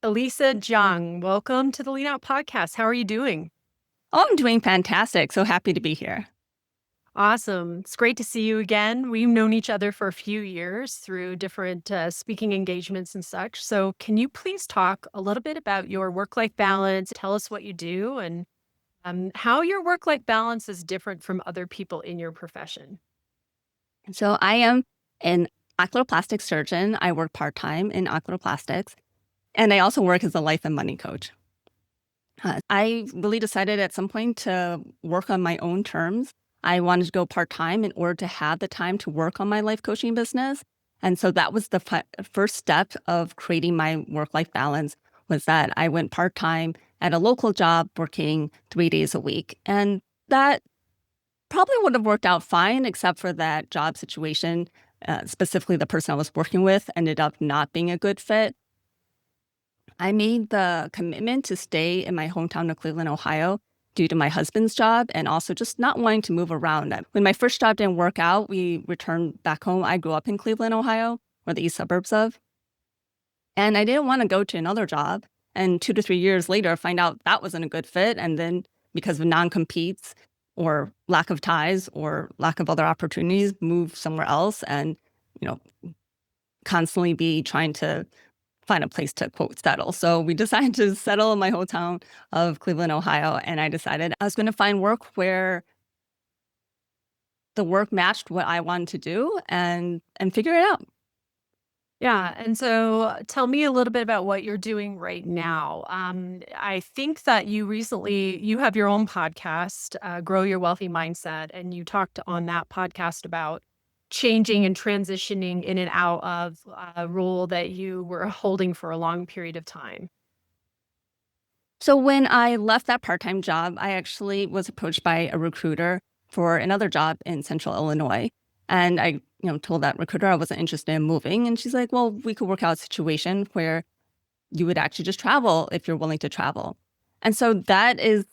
Elisa Chiang. Welcome to the Lean Out Podcast. How are you doing? Oh, I'm doing fantastic. So happy to be here. Awesome. It's great to see you again. We've known each other for a few years through different speaking engagements and such. So, can you please talk a little bit about your work life balance? Tell us what you do and how your work life balance is different from other people in your profession. So I am an oculoplastic surgeon. I work part-time in oculoplastics, and I also work as a life and money coach. I really decided at some point to work on my own terms. I wanted to go part-time in order to have the time to work on my life coaching business. And so that was the first step of creating my work-life balance, was that I went part-time at a local job working 3 days a week. And that probably would have worked out fine, except for that job situation. Specifically, the person I was working with ended up not being a good fit. I made the commitment to stay in my hometown of Cleveland, Ohio, due to my husband's job and also just not wanting to move around. When my first job didn't work out, we returned back home. I grew up in Cleveland, Ohio, or the east suburbs of, and I didn't want to go to another job. And 2 to 3 years later, find out that wasn't a good fit. And then because of non-competes or lack of ties or lack of other opportunities, move somewhere else and, you know, constantly be trying to find a place to, quote, settle. So we decided to settle in my hometown of Cleveland, Ohio. And I decided I was going to find work where the work matched what I wanted to do and figure it out. Yeah. And so tell me a little bit about what you're doing right now. I think that you have your own podcast, Grow Your Wealthy Mindset, and you talked on that podcast about changing and transitioning in and out of a role that you were holding for a long period of time. So when I left that part-time job, I actually was approached by a recruiter for another job in Central Illinois. And I, told that recruiter I wasn't interested in moving. And she's like, well, we could work out a situation where you would actually just travel if you're willing to travel. And so that is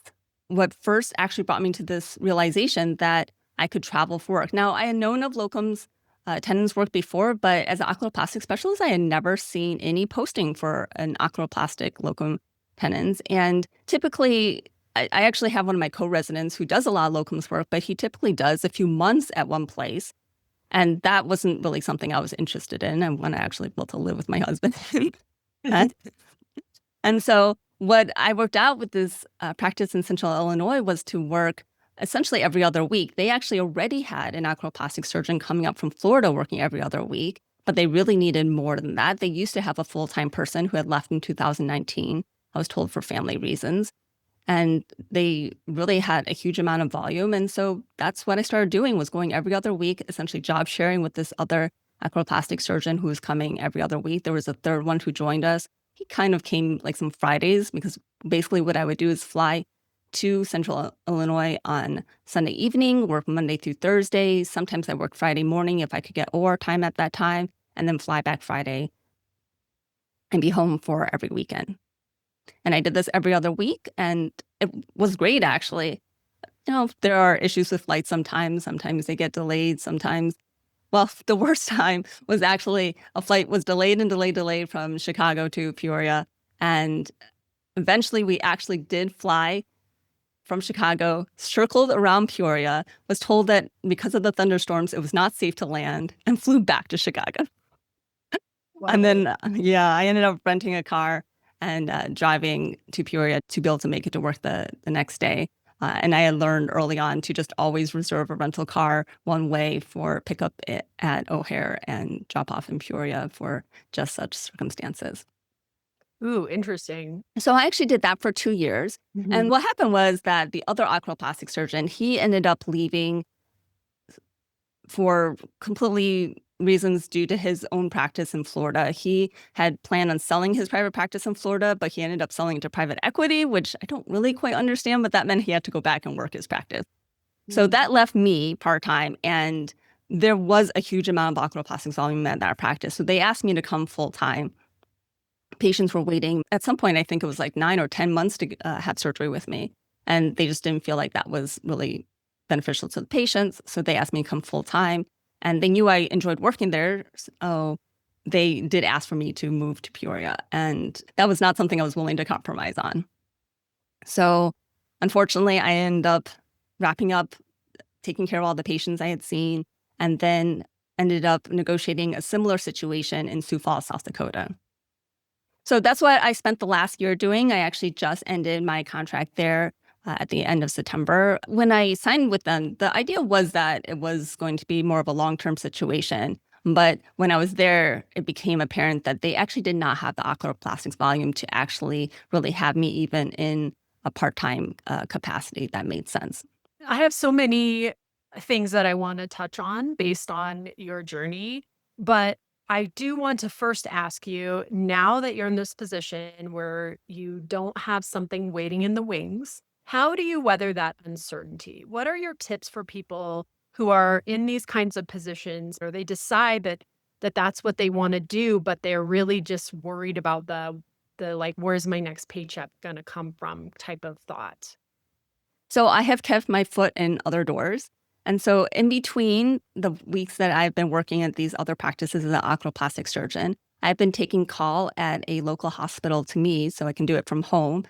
what first actually brought me to this realization that I could travel for work. Now, I had known of locums attendance work before, but as an oculoplastic specialist, I had never seen any posting for an oculoplastic locum tenens. And typically, I actually have one of my co-residents who does a lot of locums work, but he typically does a few months at one place. And that wasn't really something I was interested in. I want to actually be able to live with my husband. and, and so what I worked out with this practice in Central Illinois was to work essentially every other week. They actually already had an oculoplastic surgeon coming up from Florida working every other week, but they really needed more than that. They used to have a full-time person who had left in 2019. I was told for family reasons. And they really had a huge amount of volume. And so that's what I started doing, was going every other week, essentially job sharing with this other oculoplastic surgeon who was coming every other week. There was a third one who joined us. He kind of came like some Fridays, because basically what I would do is fly to Central Illinois on Sunday evening, work Monday through Thursday. Sometimes I work Friday morning if I could get OR time at that time, and then fly back Friday and be home for every weekend. And I did this every other week, and it was great, actually. There are issues with flights sometimes. Sometimes they get delayed. Sometimes, well, the worst time was actually a flight was delayed from Chicago to Peoria. And eventually we actually did fly from Chicago, circled around Peoria, was told that because of the thunderstorms, it was not safe to land, and flew back to Chicago. Wow. And then, I ended up renting a car and driving to Peoria to be able to make it to work the next day. And I had learned early on to just always reserve a rental car one way for pickup at O'Hare and drop off in Peoria for just such circumstances. Ooh, interesting. So I actually did that for 2 years. Mhm. And what happened was that the other oculoplastic surgeon, he ended up leaving for completely reasons due to his own practice in Florida. He had planned on selling his private practice in Florida, but he ended up selling it to private equity, which I don't really quite understand, but that meant he had to go back and work his practice. So that left me part-time, and there was a huge amount of oculoplastic volume at that practice. So they asked me to come full-time. Patients were waiting. At some point, I think it was like 9 or 10 months to have surgery with me. And they just didn't feel like that was really beneficial to the patients. So they asked me to come full-time. And they knew I enjoyed working there. So they did ask for me to move to Peoria, and that was not something I was willing to compromise on. So unfortunately, I ended up wrapping up taking care of all the patients I had seen, and then ended up negotiating a similar situation in Sioux Falls, South Dakota. So that's what I spent the last year doing. I actually just ended my contract there at the end of September. When I signed with them, the idea was that it was going to be more of a long-term situation. But when I was there, it became apparent that they actually did not have the oculoplastics volume to actually really have me even in a part-time capacity that made sense. I have so many things that I want to touch on based on your journey, but I do want to first ask you now that you're in this position where you don't have something waiting in the wings, how do you weather that uncertainty? What are your tips for people who are in these kinds of positions or they decide that that's what they want to do, but they're really just worried about the like where's my next paycheck going to come from type of thought? So I have kept my foot in other doors. And so in between the weeks that I've been working at these other practices as an oculoplastic surgeon, I've been taking call at a local hospital to me so I can do it from home,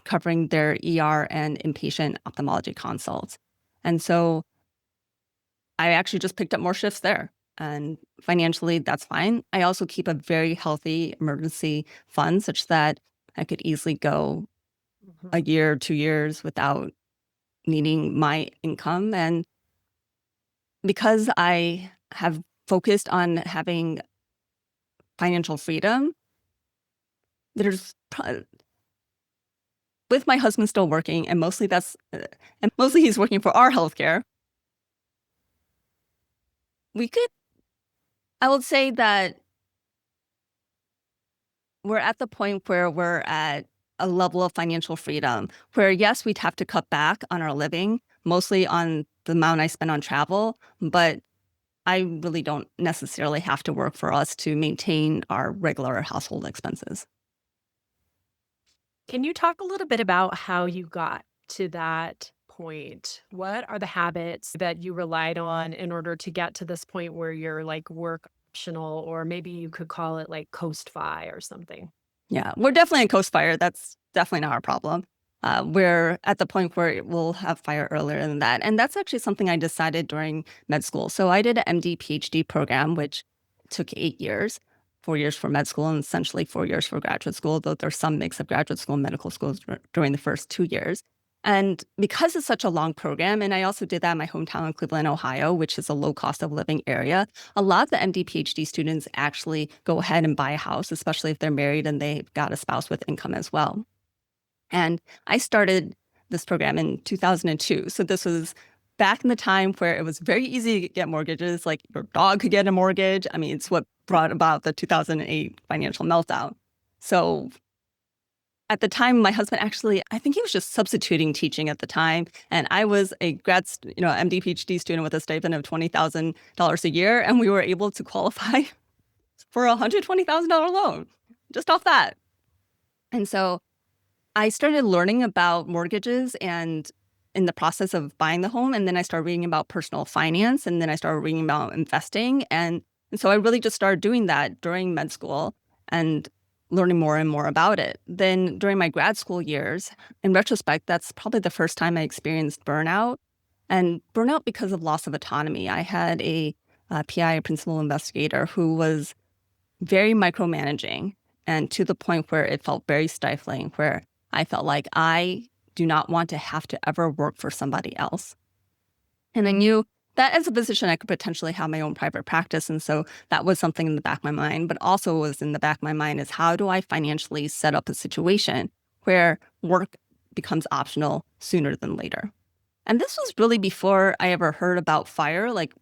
covering their ER and inpatient ophthalmology consults. And so I actually just picked up more shifts there. And financially, that's fine. I also keep a very healthy emergency fund such that I could easily go Mhm. a year, 2 years without needing my income. And because I have focused on having financial freedom, there's with my husband still working, and mostly and mostly he's working for our healthcare. We could, I would say that we're at the point where we're at a level of financial freedom where, yes, we'd have to cut back on our living, mostly on the amount I spend on travel, but I really don't necessarily have to work for us to maintain our regular household expenses. Can you talk a little bit about how you got to that point? What are the habits that you relied on in order to get to this point where you're like work optional, or maybe you could call it like coast fi or something? Yeah, we're definitely in coast fire. That's definitely not our problem. We're at the point where we'll have fire earlier than that. And that's actually something I decided during med school. So I did an MD PhD program, which took 8 years, 4 years for med school and essentially 4 years for graduate school, though there's some mix of graduate school and medical schools during the first 2 years. And because it's such a long program, and I also did that in my hometown in Cleveland, Ohio, which is a low cost of living area, a lot of the MD PhD students actually go ahead and buy a house, especially if they're married and they've got a spouse with income as well. And I started this program in 2002. So this was back in the time where it was very easy to get mortgages, like your dog could get a mortgage. I mean, it's what brought about the 2008 financial meltdown. So at the time, my husband actually, I think he was just substituting teaching at the time. And I was a MD, PhD student with a stipend of $20,000 a year. And we were able to qualify for a $120,000 loan just off that. And so I started learning about mortgages and in the process of buying the home. And then I started reading about personal finance. And then I started reading about investing. And so I really just started doing that during med school and learning more and more about it. Then during my grad school years, in retrospect, that's probably the first time I experienced burnout. And burnout because of loss of autonomy. I had a PI, a principal investigator, who was very micromanaging and to the point where it felt very stifling, where I felt like I do not want to have to ever work for somebody else. And I knew that as a physician, I could potentially have my own private practice. And so that was something in the back of my mind, but also was in the back of my mind is how do I financially set up a situation where work becomes optional sooner than later? And this was really before I ever heard about FIRE. Like,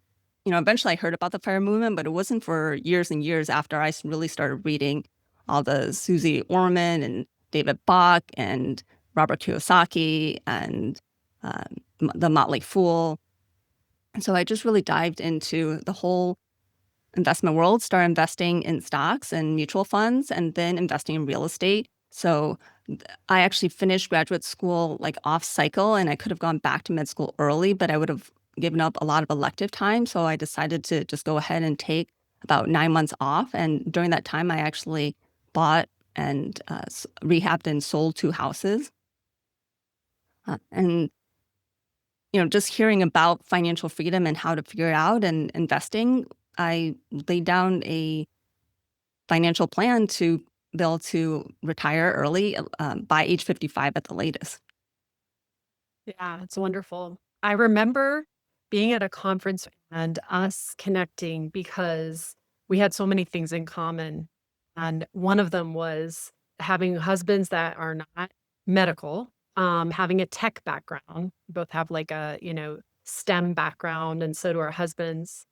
eventually I heard about the FIRE movement, but it wasn't for years and years after I really started reading all the Susie Orman and David Bach and Robert Kiyosaki and the Motley Fool. And so I just really dived into the whole investment world, started investing in stocks and mutual funds, and then investing in real estate. So I actually finished graduate school like off cycle, and I could have gone back to med school early, but I would have given up a lot of elective time. So I decided to just go ahead and take about 9 months off. And during that time, I actually bought and rehabbed and sold 2 houses. And just hearing about financial freedom and how to figure it out and investing, I laid down a financial plan to be able to retire early by age 55 at the latest. Yeah, it's wonderful. I remember being at a conference and us connecting because we had so many things in common. And one of them was having husbands that are not medical, having a tech background. We both have like a, STEM background, and so do our husbands.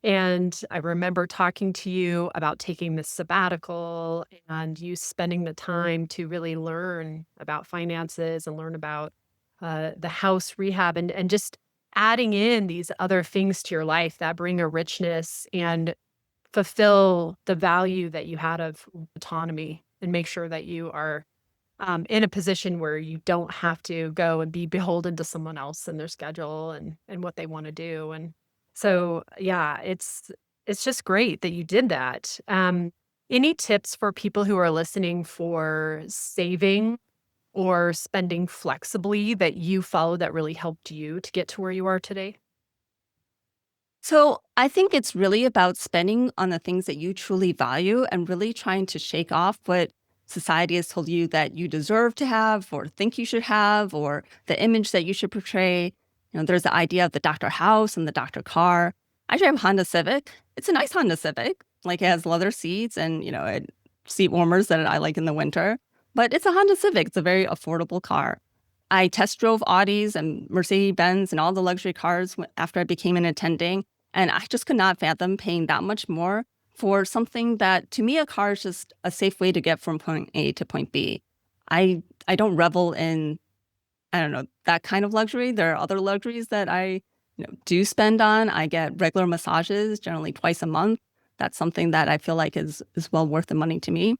And I remember talking to you about taking this sabbatical and you spending the time to really learn about finances and learn about the house rehab and just adding in these other things to your life that bring a richness and fulfill the value that you had of autonomy and make sure that you are in a position where you don't have to go and be beholden to someone else and their schedule and what they want to do. And so, yeah, it's just great that you did that. Any tips for people who are listening for saving or spending flexibly that you followed that really helped you to get to where you are today? So I think it's really about spending on the things that you truly value and really trying to shake off what society has told you that you deserve to have or think you should have or the image that you should portray. There's the idea of the doctor house and the doctor car. I drive a Honda Civic. It's a nice Honda Civic. Like it has leather seats and, seat warmers that I like in the winter. But it's a Honda Civic. It's a very affordable car. I test drove Audis and Mercedes Benz and all the luxury cars after I became an attending. And I just could not fathom paying that much more for something that, to me, a car is just a safe way to get from point A to point B. I don't revel in, I don't know, that kind of luxury. There are other luxuries that I do spend on. I get regular massages generally twice a month. That's something that I feel like is well worth the money to me.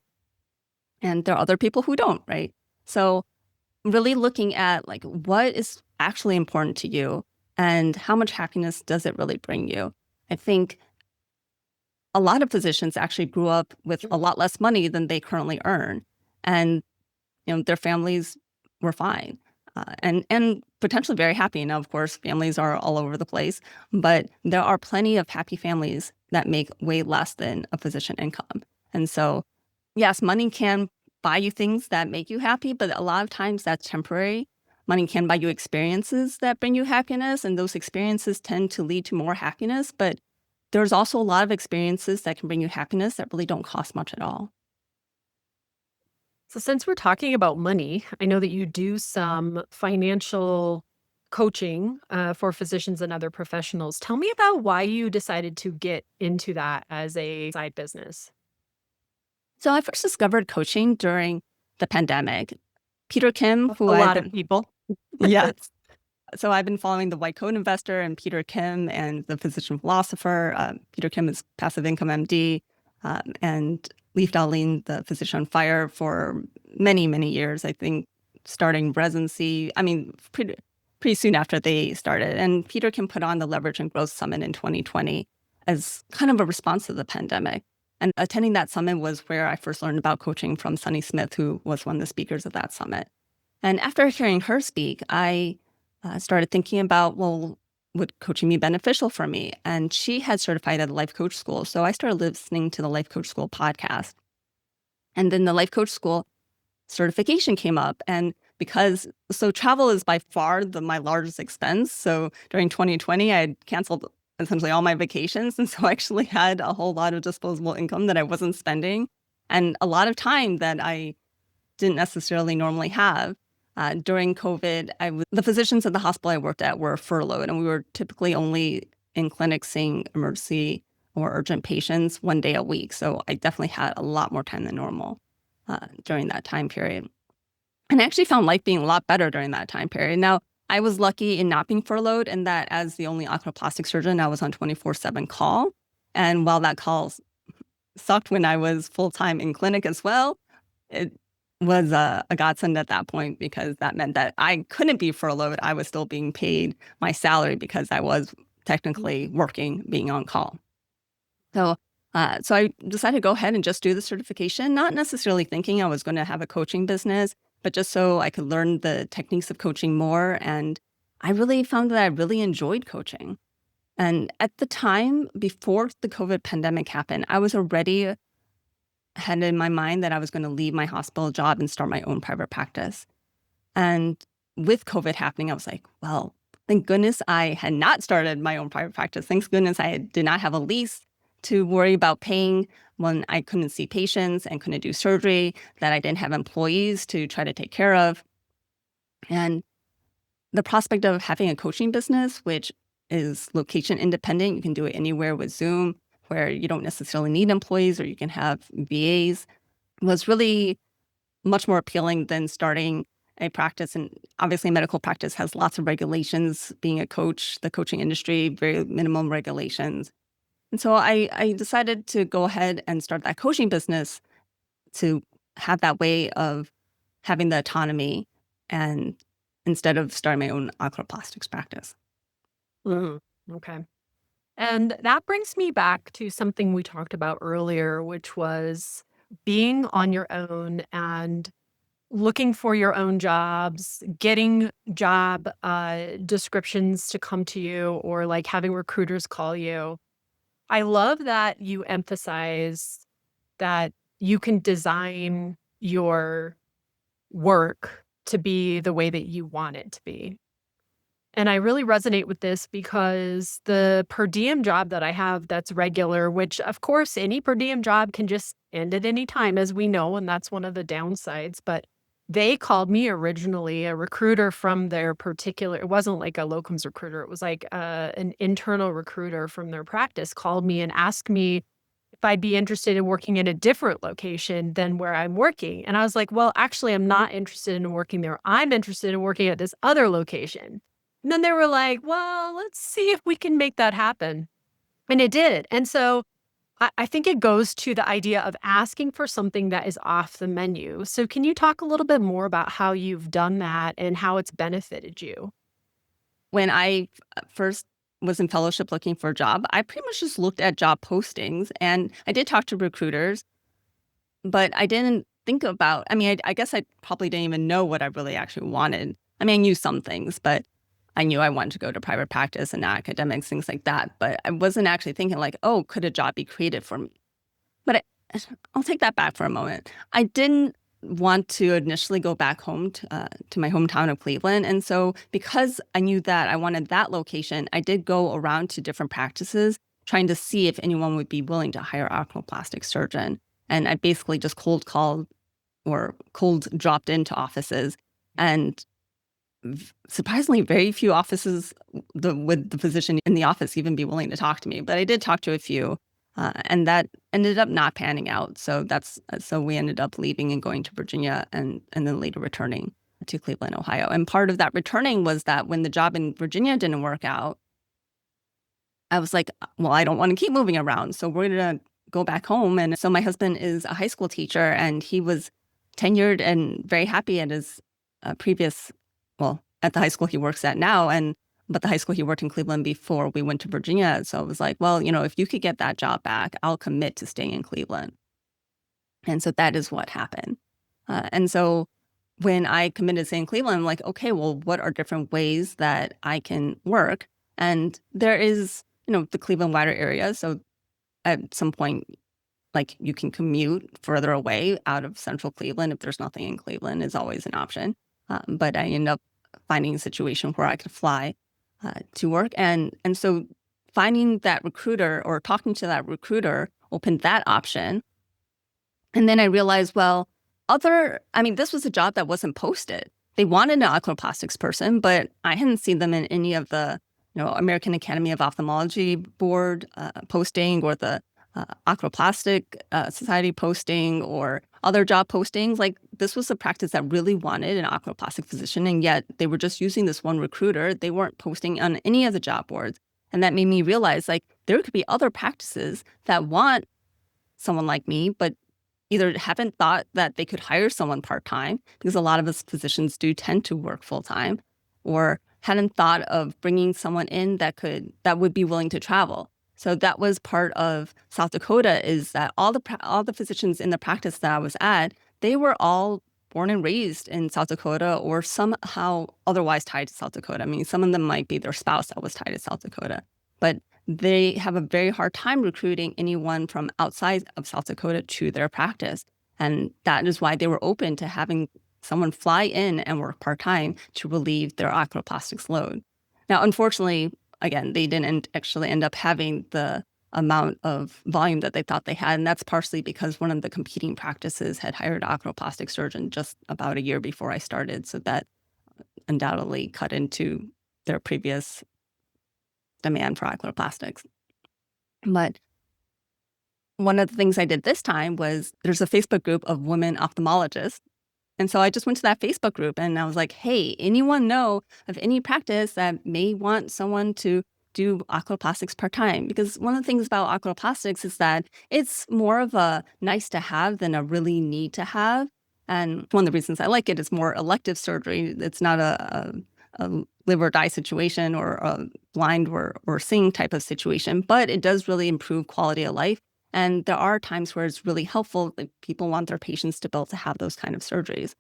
And there are other people who don't, right? So really looking at like what is actually important to you and how much happiness does it really bring you. I think a lot of physicians actually grew up with a lot less money than they currently earn, and their families were fine, and potentially very happy. Now, of course, families are all over the place, but there are plenty of happy families that make way less than a physician income. And so, yes, money can buy you things that make you happy, but a lot of times that's temporary. Money can buy you experiences that bring you happiness, and those experiences tend to lead to more happiness. But there's also a lot of experiences that can bring you happiness that really don't cost much at all. So, since we're talking about money, I know that you do some financial coaching for physicians and other professionals. Tell me about why you decided to get into that as a side business. So I first discovered coaching during the pandemic. Peter Kim, who A I've lot of been, people. yes. So I've been following the White Coat Investor and Peter Kim and the physician philosopher. Peter Kim is passive income MD, and Leif Dahleen, the physician on fire, for many, many years. I think starting residency, I mean, pretty soon after they started. And Peter Kim put on the Leverage and Growth Summit in 2020 as kind of a response to the pandemic. And attending that summit was where I first learned about coaching from Sunny Smith, who was one of the speakers of that summit. And after hearing her speak, I started thinking about, well, would coaching be beneficial for me? And she had certified at a life coach school. So I started listening to the Life Coach School podcast. And then the Life Coach School certification came up. And so travel is by far my largest expense. So during 2020, I had canceled essentially all my vacations. And so I actually had a whole lot of disposable income that I wasn't spending and a lot of time that I didn't necessarily normally have. During COVID, the physicians at the hospital I worked at were furloughed, and we were typically only in clinic seeing emergency or urgent patients 1 day a week. So I definitely had a lot more time than normal during that time period. And I actually found life being a lot better during that time period. Now, I was lucky in not being furloughed in that as the only oculoplastic surgeon, I was on 24/7 call. And while that call sucked when I was full-time in clinic as well, it was a godsend at that point because that meant that I couldn't be furloughed. I was still being paid my salary because I was technically working, being on call. So So I decided to go ahead and just do the certification, not necessarily thinking I was going to have a coaching business, but just so I could learn the techniques of coaching more. And I really found that I really enjoyed coaching. And at the time, before the COVID pandemic happened, I was already had in my mind that I was going to leave my hospital job and start my own private practice. And with COVID happening, I was like, well, thank goodness I had not started my own private practice. Thank goodness I did not have a lease to worry about paying when I couldn't see patients and couldn't do surgery, that I didn't have employees to try to take care of. And the prospect of having a coaching business, which is location independent, you can do it anywhere with Zoom, where you don't necessarily need employees or you can have VAs, was really much more appealing than starting a practice. And obviously, medical practice has lots of regulations. Being a coach, the coaching industry, very minimum regulations. And so I decided to go ahead and start that coaching business to have that way of having the autonomy and instead of starting my own oculoplastics practice. Mhm. Okay. And that brings me back to something we talked about earlier, which was being on your own and looking for your own jobs, getting job descriptions to come to you, or like having recruiters call you. I love that you emphasize that you can design your work to be the way that you want it to be. And I really resonate with this because the per diem job that I have that's regular, which of course any per diem job can just end at any time, as we know, and that's one of the downsides. But they called me originally, a recruiter from their particular, it wasn't like a locums recruiter, it was like an internal recruiter from their practice called me and asked me if I'd be interested in working in a different location than where I'm working. And I was like, well, actually, I'm not interested in working there. I'm interested in working at this other location. And then they were like, well, let's see if we can make that happen. And it did. And so I think it goes to the idea of asking for something that is off the menu. So can you talk a little bit more about how you've done that and how it's benefited you? When I first was in fellowship looking for a job, I pretty much just looked at job postings and I did talk to recruiters, but I didn't think about, I guess I probably didn't even know what I really actually wanted. I knew some things, but I knew I wanted to go to private practice and academics, things like that. But I wasn't actually thinking like, oh, could a job be created for me? But I'll take that back for a moment. I didn't want to initially go back home to my hometown of Cleveland. And so because I knew that I wanted that location, I did go around to different practices trying to see if anyone would be willing to hire an oculoplastic surgeon. And I basically just cold called or cold dropped into offices. And surprisingly, very few offices with the physician in the office even be willing to talk to me. But I did talk to a few, and that ended up not panning out. So we ended up leaving and going to Virginia, and then later returning to Cleveland, Ohio. And part of that returning was that when the job in Virginia didn't work out, I was like, well, I don't want to keep moving around, so we're gonna go back home. And so my husband is a high school teacher, and he was tenured and very happy at his previous, well, at the high school he works at now, but the high school he worked in Cleveland before we went to Virginia. So I was like, well, if you could get that job back, I'll commit to staying in Cleveland. And so that is what happened. And so when I committed to staying in Cleveland, I'm like, okay, well, what are different ways that I can work? And there is, the Cleveland wider area. So at some point, like you can commute further away out of central Cleveland if there's nothing in Cleveland is always an option. But I ended up finding a situation where I could fly to work. And so finding that recruiter or talking to that recruiter opened that option. And then I realized, well, this was a job that wasn't posted. They wanted an oculoplastics person, but I hadn't seen them in any of the, American Academy of Ophthalmology board posting or the Oculoplastic Society posting or other job postings. Like this was a practice that really wanted an oculoplastic physician, and yet they were just using this one recruiter. They weren't posting on any of the job boards. And that made me realize like there could be other practices that want someone like me, but either haven't thought that they could hire someone part-time, because a lot of us physicians do tend to work full-time, or hadn't thought of bringing someone in that would be willing to travel. So that was part of South Dakota, is that all the physicians in the practice that I was at, they were all born and raised in South Dakota or somehow otherwise tied to South Dakota. I mean, some of them might be their spouse that was tied to South Dakota, but they have a very hard time recruiting anyone from outside of South Dakota to their practice. And that is why they were open to having someone fly in and work part-time to relieve their oculoplastics load. Now, unfortunately, again, they didn't actually end up having the amount of volume that they thought they had. And that's partially because one of the competing practices had hired an oculoplastic surgeon just about a year before I started. So that undoubtedly cut into their previous demand for oculoplastics. But one of the things I did this time was there's a Facebook group of women ophthalmologists. And so I just went to that Facebook group and I was like, hey, anyone know of any practice that may want someone to do oculoplastics part-time? Because one of the things about oculoplastics is that it's more of a nice to have than a really need to have. And one of the reasons I like it is more elective surgery. It's not a live or die situation or a blind or seeing type of situation, but it does really improve quality of life. And there are times where it's really helpful if people want their patients to be able to have those kind of surgeries.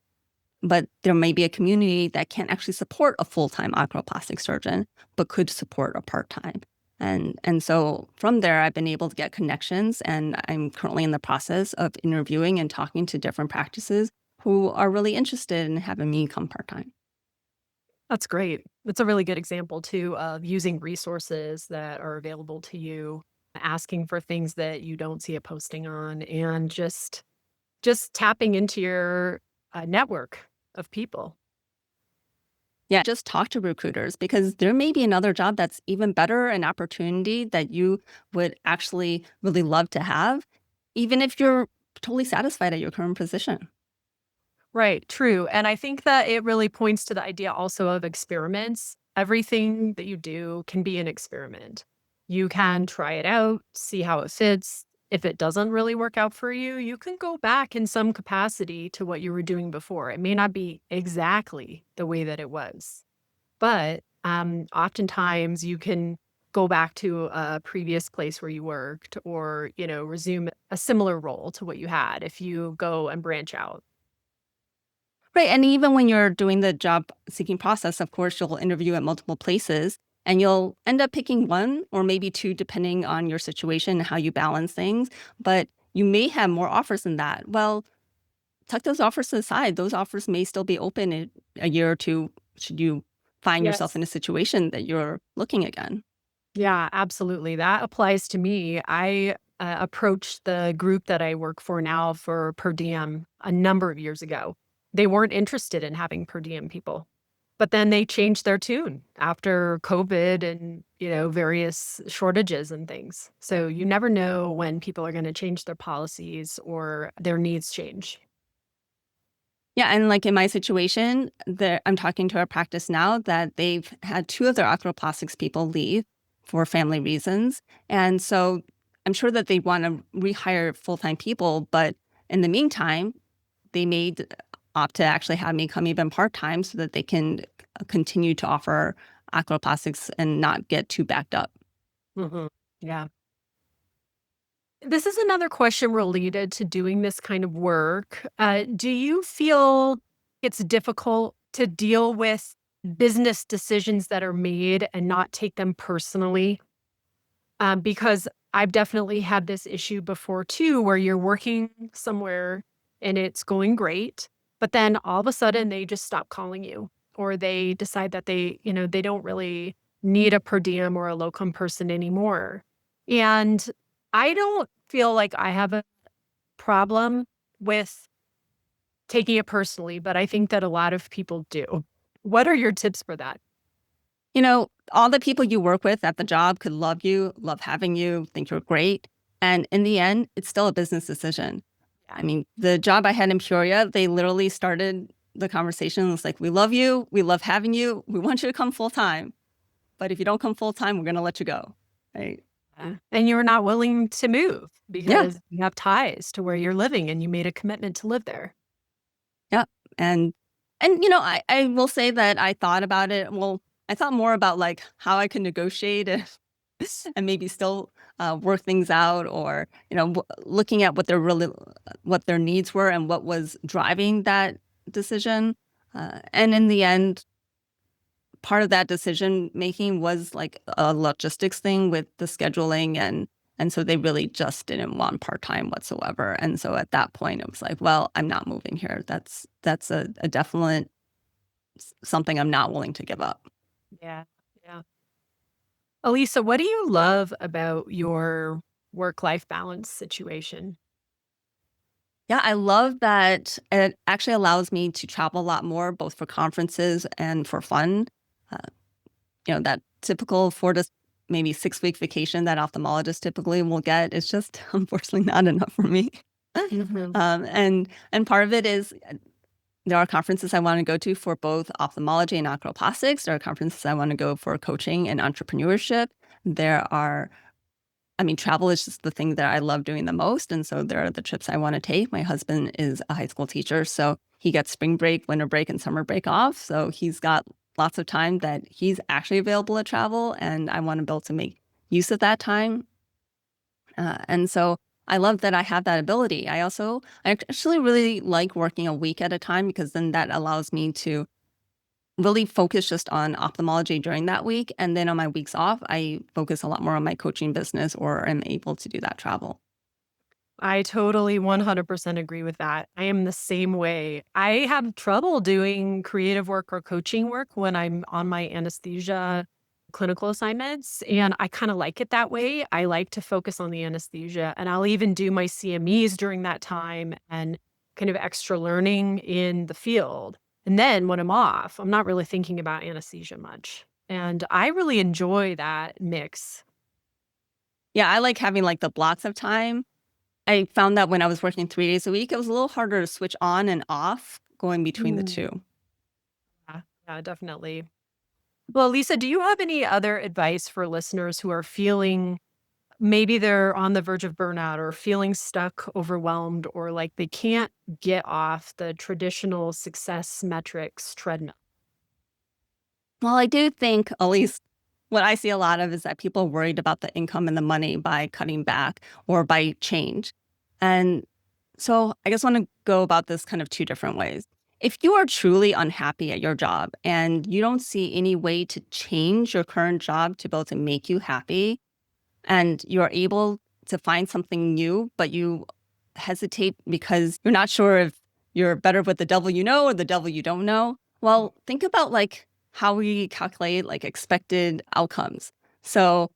But there may be a community that can't actually support a full-time oculoplastic surgeon, but could support a part-time. And so from there, I've been able to get connections, and I'm currently in the process of interviewing and talking to different practices who are really interested in having me come part-time. That's great. That's a really good example too of using resources that are available to you, asking for things that you don't see a posting on, and just tapping into your network of people. Yeah, just talk to recruiters because there may be another job that's even better, an opportunity that you would actually really love to have, even if you're totally satisfied at your current position. Right, true. And I think that it really points to the idea also of experiments. Everything that you do can be an experiment. You can try it out, see how it fits. If it doesn't really work out for you, you can go back in some capacity to what you were doing before. It may not be exactly the way that it was, but oftentimes you can go back to a previous place where you worked or, resume a similar role to what you had if you go and branch out. Right. And even when you're doing the job seeking process, of course, you'll interview at multiple places and you'll end up picking one or maybe two, depending on your situation and how you balance things. But you may have more offers than that. Well, tuck those offers to the side. Those offers may still be open in a year or two should you find yourself Yes. in a situation that you're looking again. Yeah, absolutely. That applies to me. I approached the group that I work for now for per diem a number of years ago. They weren't interested in having per diem people, but then they changed their tune after COVID and, various shortages and things. So you never know when people are going to change their policies or their needs change. Yeah, and like in my situation, I'm talking to a practice now that they've had two of their oculoplastics people leave for family reasons. And so I'm sure that they want to rehire full-time people, but in the meantime, they may opt to actually have me come even part-time so that they can continue to offer oculoplastics and not get too backed up. Mhm. Yeah. This is another question related to doing this kind of work. Do you feel it's difficult to deal with business decisions that are made and not take them personally? Because I've definitely had this issue before too, where you're working somewhere and it's going great, but then all of a sudden they just stop calling you or they decide that they don't really need a per diem or a locum person anymore. And I don't feel like I have a problem with taking it personally, but I think that a lot of people do. What are your tips for that? All the people you work with at the job could love you, love having you, think you're great. And in the end, it's still a business decision. I mean, the job I had in Peoria, they literally started the conversation. It's like, we love you. We love having you. We want you to come full time. But if you don't come full time, we're going to let you go. Right. And you're not willing to move Yeah. because you have ties to where you're living and you made a commitment to live there. Yeah. And, I will say that I thought about it. Well, I thought more about like how I could negotiate and maybe still work things out, or looking at what their needs were and what was driving that decision. And in the end, part of that decision making was like a logistics thing with the scheduling, and so they really just didn't want part-time whatsoever. And so at that point it was like, well, I'm not moving here. That's a definite something I'm not willing to give up. Yeah. Yeah. Elisa, what do you love about your work-life balance situation? Yeah, I love that it actually allows me to travel a lot more, both for conferences and for fun. Uh, that typical 4 to maybe 6 week vacation that ophthalmologists typically will get is just unfortunately not enough for me. Mhm. And part of it is there are conferences I want to go to for both ophthalmology and oculoplastics. There are conferences I want to go for coaching and entrepreneurship. There are I mean, travel is just the thing that I love doing the most, and so there are the trips I wanna take. My husband is a high school teacher, so he gets spring break, winter break, and summer break off, so he's got lots of time that he's actually available to travel, and I wanna be able to make use of that time, and so I love that I have that ability. I actually really like working a week at a time, because then that allows me to really focus just on ophthalmology during that week. And then on my weeks off, I focus a lot more on my coaching business, or am able to do that travel. I totally 100% agree with that. I am the same way. I have trouble doing creative work or coaching work when I'm on my anesthesia clinical assignments, and I kind of like it that way. I like to focus on the anesthesia, and I'll even do my CMEs during that time and kind of extra learning in the field. And then when I'm off, I'm not really thinking about anesthesia much. And I really enjoy that mix. Yeah, I like having like the blocks of time. I found that when I was working 3 days a week, it was a little harder to switch on and off going between the Mm, two. yeah, yeah, definitely. Well, Lisa, do you have any other advice for listeners who are feeling maybe they're on the verge of burnout or feeling stuck, overwhelmed, or like they can't get off the traditional success metrics treadmill? Well, I do think, at least what I see a lot of, is that people are worried about the income and the money by cutting back or by change. And so I just want to go about this kind of two different ways. If you are truly unhappy at your job and you don't see any way to change your current job to be able to make you happy, and you're able to find something new, but you hesitate because you're not sure if you're better with the devil you know or the devil you don't know, well, think about like how we calculate like expected outcomes. So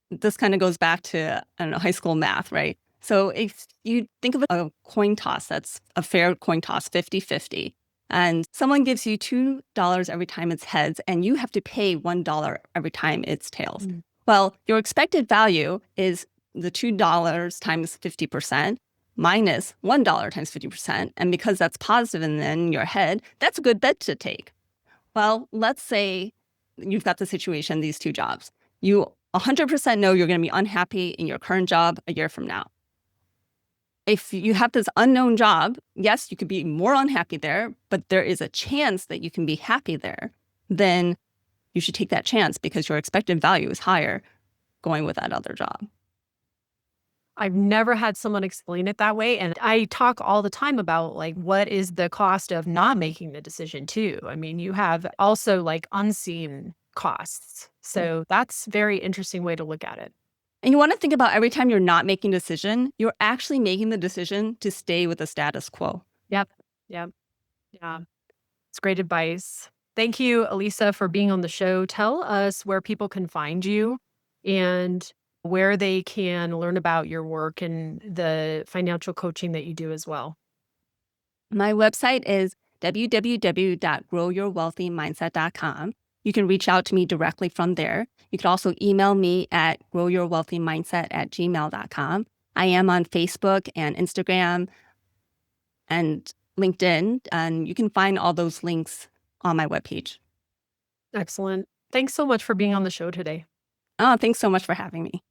this kind of goes back to, I don't know, high school math, right? So if you think of a coin toss, that's a fair coin toss, 50-50, and someone gives you $2 every time it's heads, and you have to pay $1 every time it's tails. Mm. Well, your expected value is the $2 times 50% minus $1 times 50%. And because that's positive in your head, that's a good bet to take. Well, let's say you've got the situation, these two jobs. You 100% know you're going to be unhappy in your current job a year from now. If you have this unknown job, yes, you could be more unhappy there, but there is a chance that you can be happy there. Then you should take that chance, because your expected value is higher going with that other job. I've never had someone explain it that way, and I talk all the time about, like, what is the cost of not making the decision too. I mean, you have also, like, unseen costs. So that's very interesting way to look at it. And you want to think about, every time you're not making a decision, you're actually making the decision to stay with the status quo. Yep. Yep. Yeah. It's great advice. Thank you, Elisa, for being on the show. Tell us where people can find you and where they can learn about your work and the financial coaching that you do as well. My website is www.growyourwealthymindset.com. You can reach out to me directly from there. You can also email me at growyourwealthymindset@gmail.com. I am on Facebook and Instagram and LinkedIn, and you can find all those links on my webpage. Excellent. Thanks so much for being on the show today. Oh, thanks so much for having me.